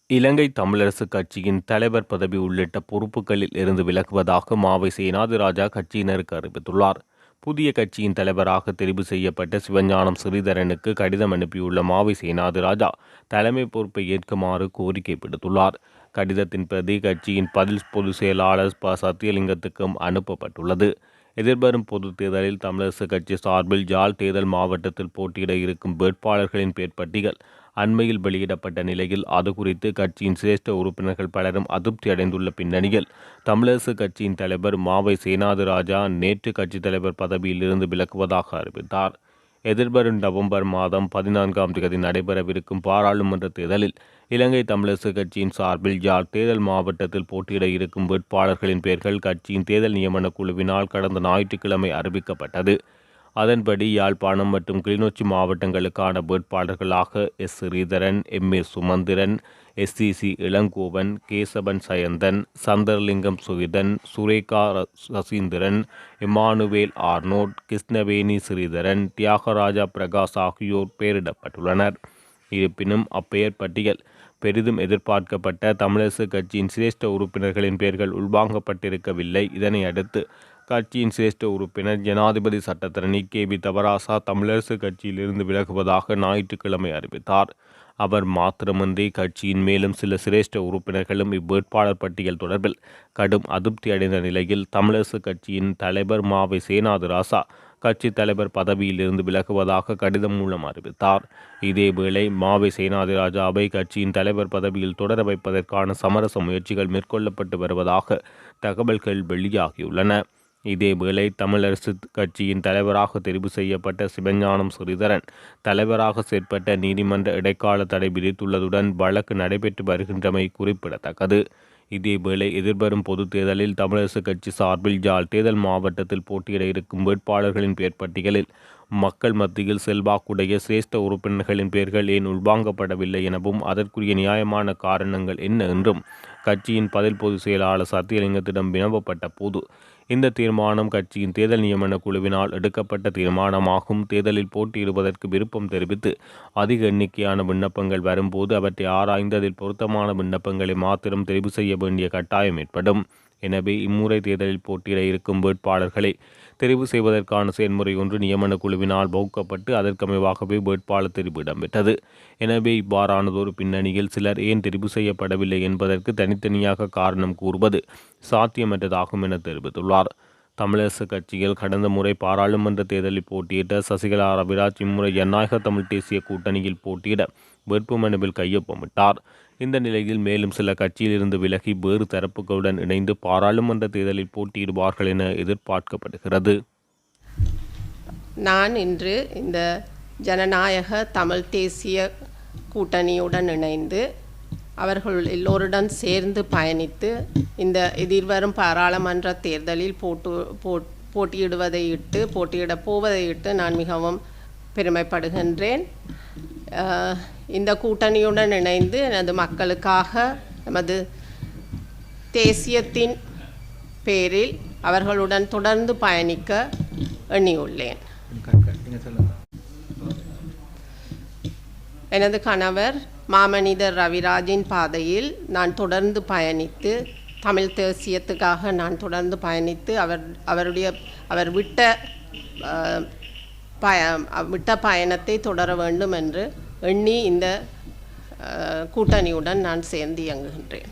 இலங்கை தமிழரசுக் கட்சியின் தலைவர் பதவி உள்ளிட்ட பொறுப்புகளில் இருந்து விலகுவதாக மாவை சேனாதிராஜா கட்சியினருக்கு அறிவித்துள்ளார். புதிய கட்சியின் தலைவராக தெரிவு செய்யப்பட்ட சிவஞானம் ஸ்ரீதரனுக்கு கடிதம் அனுப்பியுள்ள மாவை சேனாதிராஜா தலைமை பொறுப்பை ஏற்குமாறு கோரிக்கை விடுத்துள்ளார். கடிதத்தின் பிரதி கட்சியின் பதில் பொதுச் செயலாளர் சத்தியலிங்கத்துக்கும் அனுப்பப்பட்டுள்ளது. எதிர்வரும் பொதுத் தேர்தலில் தமிழரசுக் கட்சி சார்பில் ஜாழ் தேர்தல் மாவட்டத்தில் போட்டியிட இருக்கும் வேட்பாளர்களின் பேர்பட்டியல் அண்மையில் வெளியிடப்பட்ட நிலையில் அது குறித்து கட்சியின் சிரேஷ்ட உறுப்பினர்கள் பலரும் அதிருப்தி அடைந்துள்ள பின்னணியில் தமிழரசு கட்சியின் தலைவர் மாவை சேனாதிராஜா நேற்று கட்சித் தலைவர் பதவியில் இருந்து விலகுவதாக அறிவித்தார். எதிர்வரும் நவம்பர் மாதம் 14ஆம் தேதி நடைபெறவிருக்கும் பாராளுமன்ற தேர்தலில் இலங்கை தமிழரசு கட்சியின் சார்பில் யாழ் தேர்தல் மாவட்டத்தில் போட்டியிட இருக்கும் வேட்பாளர்களின் பெயர்கள் கட்சியின் தேர்தல் நியமன குழுவினால் கடந்த ஞாயிற்றுக்கிழமை அறிவிக்கப்பட்டது. அதன்படி யாழ்ப்பாணம் மற்றும் கிளிநொச்சி மாவட்டங்களுக்கான வேட்பாளர்களாக எஸ். ஸ்ரீதரன், எம். ஏ. Sumanthiran, SC. Elangovan, Kesavan Sayanthan, சந்தர்லிங்கம் சுகிதன், Sureka Saseendran, Emmanuel Arnold, Krishnaveni Sritharan, Thiyagaraja Prakash ஆகியோர் பெயரிடப்பட்டுள்ளனர். இருப்பினும் அப்பெயர் பட்டியல் பெரிதும் எதிர்பார்க்கப்பட்ட தமிழரசு கட்சியின் சிரேஷ்ட உறுப்பினர்களின் பெயர்கள் உள்வாங்கப்பட்டிருக்கவில்லை. இதனை அடுத்து கட்சியின் சிரேஷ்ட உறுப்பினர் ஜனாதிபதி சட்டத்தரணி கே.வி. தவராசா தமிழரசு கட்சியிலிருந்து விலகுவதாக ஞாயிற்றுக்கிழமை அறிவித்தார். அவர் மாத்திரமின்றி கட்சியின் மேலும் சில சிரேஷ்ட உறுப்பினர்களும் இவ்வேட்பாளர் பட்டியல் தொடர்பில் கடும் அதிருப்தி அடைந்த நிலையில் தமிழரசு கட்சியின் தலைவர் மாவை சேனாதிராசா கட்சி தலைவர் பதவியில் இருந்து விலகுவதாக கடிதம் மூலம் அறிவித்தார். இதேவேளை மாவை சேனாதிராஜாவை கட்சியின் தலைவர் பதவியில் தொடர வைப்பதற்கான சமரச முயற்சிகள் மேற்கொள்ளப்பட்டு வருவதாக தகவல்கள் வெளியாகியுள்ளன. இதேவேளை தமிழரசு கட்சியின் தலைவராக தெரிவு செய்யப்பட்ட சிவஞானம் ஸ்ரீதரன் தலைவராக செயற்பட்ட நீதிமன்ற இடைக்கால தடை விதித்துள்ளதுடன் வழக்கு நடைபெற்று வருகின்றமை குறிப்பிடத்தக்கது. இதேவேளை எதிர்வரும் பொதுத் தேர்தலில் தமிழரசு கட்சி சார்பில் யாழ் தேர்தல் மாவட்டத்தில் போட்டியிட இருக்கும் வேட்பாளர்களின் பெயர் பட்டியலில் மக்கள் மத்தியில் செல்வாக்குடைய சிரேஷ்ட உறுப்பினர்களின் பெயர்கள் ஏன் உள்வாங்கப்படவில்லை எனவும் அதற்குரிய நியாயமான காரணங்கள் என்ன என்றும் கட்சியின் பதில் பொதுச் செயலாளர் சத்தியலிங்கத்திடம் வினவப்பட்ட போது இந்த தீர்மானம் கட்சியின் தேர்தல் நியமன குழுவினால் எடுக்கப்பட்ட தீர்மானமாகும். தேர்தலில் போட்டியிடுவதற்கு விருப்பம் தெரிவித்து அதிக எண்ணிக்கையான விண்ணப்பங்கள் வரும்போது அவற்றை ஆராய்ந்து அதில் பொருத்தமான விண்ணப்பங்களை மாத்திரம் தெரிவு செய்ய வேண்டிய கட்டாயம் ஏற்படும். எனவே இம்முறை தேர்தலில் போட்டியிட இருக்கும் வேட்பாளர்களை தெரிவு செய்வதற்கான செயல்முறை ஒன்று நியமன குழுவினால் வகுக்கப்பட்டு அதற்கமைவாகவே வேட்பாளர் தெரிவு இடம்பெற்றது. எனவே இவ்வாறானதொரு பின்னணியில் சிலர் ஏன் தெரிவு செய்யப்படவில்லை என்பதற்கு தனித்தனியாக காரணம் கூறுவது சாத்தியமற்றதாகும் என தெரிவித்துள்ளார். தமிழரசு கட்சியில் கடந்த முறை பாராளுமன்ற தேர்தலில் போட்டியிட்ட சசிகலா ரவிராஜ் இம்முறை ஜனநாயக தமிழ் தேசிய கூட்டணியில் போட்டியிட வேட்புமனுவில் கையொப்பமிட்டார். இந்த நிலையில் மேலும் சில கட்சியிலிருந்து விலகி வேறு தரப்புகளுடன் இணைந்து பாராளுமன்ற தேர்தலில் போட்டியிடுவார்கள் என எதிர்பார்க்கப்படுகிறது. நான் இன்று இந்த ஜனநாயக தமிழ் தேசிய கூட்டணியுடன் இணைந்து அவர்கள் எல்லோருடன் சேர்ந்து பயணித்து இந்த எதிர்வரும் பாராளுமன்ற தேர்தலில் போட்டியிடப் போவதை இட்டு நான் மிகவும் பெருமைப்படுகின்றேன். இந்த கூட்டணியுடன் இணைந்து எனது மக்களுக்காக நமது தேசியத்தின் பேரில் அவர்களுடன் தொடர்ந்து பயணிக்க எண்ணியுள்ளேன். எனது கணவர் மாமனிதர் ரவிராஜின் பாதையில் நான் தொடர்ந்து பயணித்து தமிழ் தேசியத்துக்காக நான் தொடர்ந்து பயணித்து அவர் விட்ட பயணத்தை தொடர வேண்டும் என்று எண்ணி இந்த கூட்டணியுடன் நான் சேர்ந்து இயங்குகின்றேன்.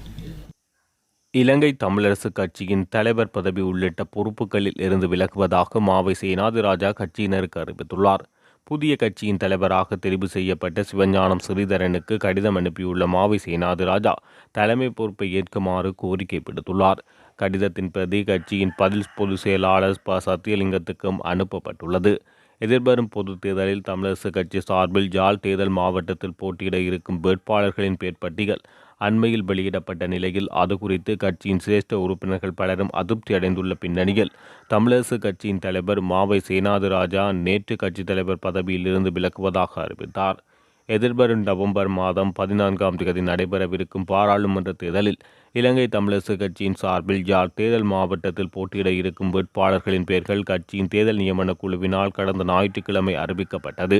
இலங்கை தமிழரசு கட்சியின் தலைவர் பதவி உள்ளிட்ட பொறுப்புகளில் இருந்து விலகுவதாக மாவை சேனாதிராஜா கட்சியினருக்கு அறிவித்துள்ளார். புதிய கட்சியின் தலைவராக தெரிவு செய்யப்பட்ட சிவஞானம் ஸ்ரீதரனுக்கு கடிதம் அனுப்பியுள்ள மாவை சேனாதிராஜா தலைமை பொறுப்பை ஏற்குமாறு கோரிக்கை விடுத்துள்ளார். கடிதத்தின் பிரதி கட்சியின் பதில் பொதுச் செயலாளர் சத்தியலிங்கத்துக்கும் அனுப்பப்பட்டுள்ளது. எதிர்வரும் பொதுத் தேர்தலில் தமிழரசு கட்சி சார்பில் யாழ் தேர்தல் மாவட்டத்தில் போட்டியிட இருக்கும் வேட்பாளர்களின் பேர்பட்டியல் அண்மையில் வெளியிடப்பட்ட நிலையில் அது குறித்து கட்சியின் சிரேஷ்ட உறுப்பினர்கள் பலரும் அதிருப்தி அடைந்துள்ள பின்னணியில் தமிழரசு கட்சியின் தலைவர் மாவை சேனாதிராஜா நேற்று கட்சித் தலைவர் பதவியில் இருந்து விலகுவதாக அறிவித்தார். எதிர்வரும் நவம்பர் மாதம் 14ஆம் தேதி நடைபெறவிருக்கும் பாராளுமன்ற தேர்தலில் இலங்கை தமிழரசு கட்சியின் சார்பில் யாழ் தேர்தல் மாவட்டத்தில் போட்டியிட இருக்கும் வேட்பாளர்களின் பெயர்கள் கட்சியின் தேர்தல் நியமன குழுவினால் கடந்த ஞாயிற்றுக்கிழமை அறிவிக்கப்பட்டது.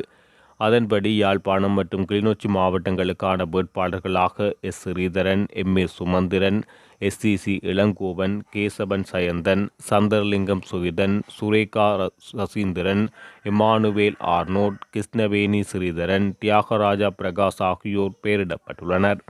அதன்படி யாழ்ப்பாணம் மற்றும் கிளிநொச்சி மாவட்டங்களுக்கான வேட்பாளர்களாக S. Sritharan, M. Sumanthiran, SCC Ilangovan, Kesavan Sayanthan, Chandralingam Sugithan, Sureka Saseendran, Emmanuel Arnold, Krishnaveni Sritharan, Thiyagaraja Prakash ஆகியோர் பெயரிடப்பட்டுள்ளனர்.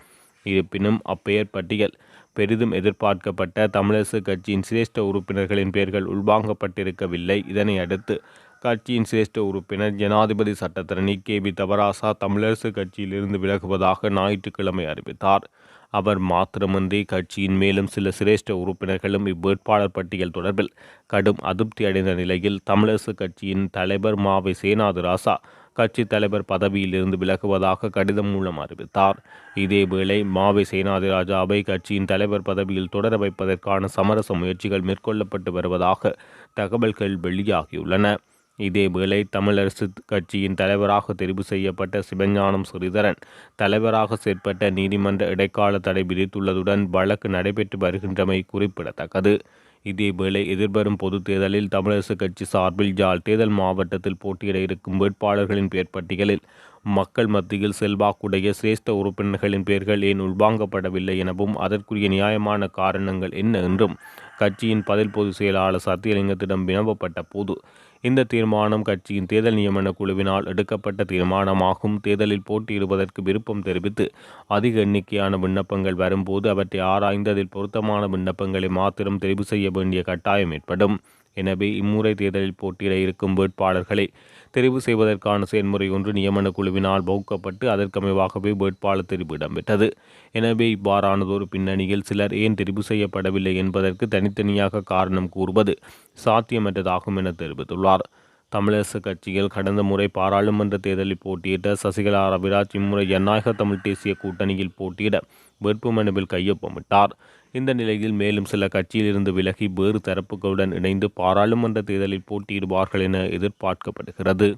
இருப்பினும் அப்பெயர் பட்டியல் பெரிதும் எதிர்பார்க்கப்பட்ட தமிழரசு கட்சியின் சிரேஷ்ட உறுப்பினர்களின் பெயர்கள் உள்வாங்கப்பட்டிருக்கவில்லை. இதனை அடுத்து கட்சியின் சிரேஷ்ட உறுப்பினர் ஜனாதிபதி சட்டத்தரணி KB தவராசா தமிழரசு கட்சியிலிருந்து விலகுவதாக ஞாயிற்றுக்கிழமை அறிவித்தார். அவர் மாத்திரமின்றி கட்சியின் மேலும் சில சிரேஷ்ட உறுப்பினர்களும் இவ்வேட்பாளர் பட்டியல் தொடர்பில் கடும் அதிருப்தி அடைந்த நிலையில் தமிழரசு கட்சியின் தலைவர் மாவை சேனாதிராசா கட்சி தலைவர் பதவியிலிருந்து விலகுவதாக கடிதம் மூலம் அறிவித்தார். இதேவேளை மாவை சேனாதிராஜாவை கட்சியின் தலைவர் பதவியில் தொடர வைப்பதற்கான சமரச முயற்சிகள் மேற்கொள்ளப்பட்டு வருவதாக தகவல்கள் வெளியாகியுள்ளன. இதேவேளை தமிழரசு கட்சியின் தலைவராக தெரிவு செய்யப்பட்ட சிவஞானம் ஸ்ரீதரன் தலைவராக செயற்பட்ட நீதிமன்ற இடைக்கால தடை விதித்துள்ளதுடன் வழக்கு நடைபெற்று வருகின்றமை குறிப்பிடத்தக்கது. இதேவேளை எதிர்வரும் பொதுத் தேர்தலில் தமிழரசு கட்சி சார்பில் யாழ் தேர்தல் மாவட்டத்தில் போட்டியிட இருக்கும் வேட்பாளர்களின் பெயர் பட்டியலில் மக்கள் மத்தியில் செல்வாக்குடைய சிரேஷ்ட உறுப்பினர்களின் பெயர்கள் ஏன் உள்வாங்கப்படவில்லை எனவும் அதற்குரிய நியாயமான காரணங்கள் என்ன என்றும் கட்சியின் பதில் பொதுச் செயலாளர் சத்தியலிங்கத்திடம் வினவப்பட்ட போது இந்த தீர்மானம் கட்சியின் தேர்தல் நியமன குழுவினால் எடுக்கப்பட்ட தீர்மானமாகும். தேர்தலில் போட்டியிடுவதற்கு விருப்பம் தெரிவித்து அதிக எண்ணிக்கையான விண்ணப்பங்கள் வரும்போது அவற்றை ஆராய்ந்து அதில் பொருத்தமான விண்ணப்பங்களை மாத்திரம் தெரிவு செய்ய வேண்டிய கட்டாயம் ஏற்படும். எனவே இம்முறை தேர்தலில் போட்டியிட இருக்கும் வேட்பாளர்களை தெரிவு செய்வதற்கான செயல்முறை ஒன்று நியமன குழுவினால் வகுக்கப்பட்டு அதற்கமைவாகவே வேட்பாளர் தெரிவு இடம்பெற்றது. எனவே இவ்வாறானதொரு பின்னணியில் சிலர் ஏன் தெரிவு செய்யப்படவில்லை என்பதற்கு தனித்தனியாக காரணம் கூறுவது சாத்தியமற்றதாகும் என தெரிவித்துள்ளார். தமிழரசு கட்சியில் கடந்த முறை பாராளுமன்ற தேர்தலில் போட்டியிட்ட சசிகலா ரவிராஜ் இம்முறை ஜனநாயக தமிழ் தேசிய கூட்டணியில் போட்டியிட வேட்புமனுவில் கையொப்பமிட்டார். இந்த நிலையில் மேலும் சில கட்சியிலிருந்து விலகி வேறு தரப்புகளுடன் இணைந்து பாராளுமன்ற தேர்தலில் போட்டியிடுவார்கள் என எதிர்பார்க்கப்படுகிறது.